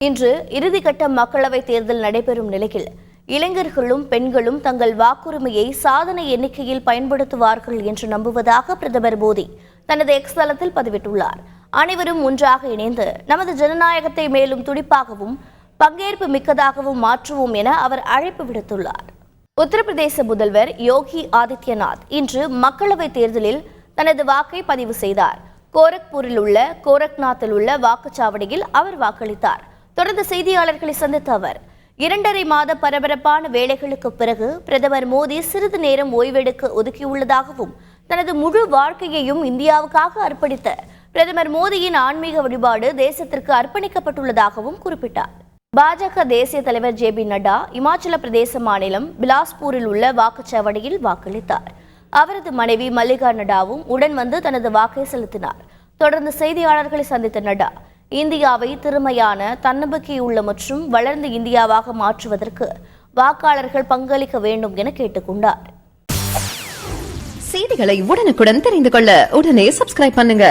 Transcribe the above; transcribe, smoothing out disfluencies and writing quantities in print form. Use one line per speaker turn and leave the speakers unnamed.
இன்று இறுதிக்கட்ட மக்களவைத் தேர்தல் நடைபெறும் நிலையில் இளைஞர்களும் பெண்களும் தங்கள் வாக்குரிமையை சாதனை எண்ணிக்கையில் பயன்படுத்துவார்கள் என்று நம்புவதாக பிரதமர் மோடி தனது எக்ஸ் தளத்தில் பதிவிட்டுள்ளார். அனைவரும் ஒன்றாக இணைந்து நமது ஜனநாயகத்தை மேலும் துடிப்பாகவும் பங்கேற்பு மிக்கதாகவும் மாற்றுவோம் என அவர் அழைப்பு விடுத்துள்ளார். உத்தரப்பிரதேச முதல்வர் யோகி ஆதித்யநாத் இன்று மக்களவைத் தேர்தலில் தனது வாக்கை பதிவு செய்தார். கோரக்பூரில் உள்ள கோரக்நாத்தில் உள்ள வாக்குச்சாவடியில் அவர் வாக்களித்தார். தொடர்ந்து செய்தியாளர்களை சந்தித்த அவர் 2.5 மாத பரபரப்பான வேலைகளுக்கு பிறகு பிரதமர் மோடி சிறிது நேரம் ஓய்வெடுக்க ஒதுக்கியுள்ளதாகவும் தனது முழு வாழ்க்கையையும் இந்தியாவுக்காக அர்ப்பணித்த பிரதமர் மோடியின் ஆன்மீக வழிபாடு தேசத்திற்கு அர்ப்பணிக்கப்பட்டுள்ளதாகவும் குறிப்பிட்டார். பாஜக தேசிய தலைவர் ஜே.பி. நட்டா இமாச்சல பிரதேச மாநிலம் பிலாஸ்பூரில் உள்ள வாக்குச்சாவடியில் வாக்களித்தார். அவரது மனைவி மல்லிகா நட்டாவும் உடன் வந்து தனது வாக்கை செலுத்தினார். தொடர்ந்து செய்தியாளர்களை சந்தித்த நட்டா இந்தியாவை திறமையான, தன்னம்பிக்கையுள்ள மற்றும் வளர்ந்த இந்தியாவாக மாற்றுவதற்கு வாக்காளர்கள் பங்களிக்க வேண்டும் என கேட்டுக்கொண்டார்.
செய்திகளை உடனுக்குடன் தெரிந்து கொள்ள உடனே சப்ஸ்கிரைப் பண்ணுங்க.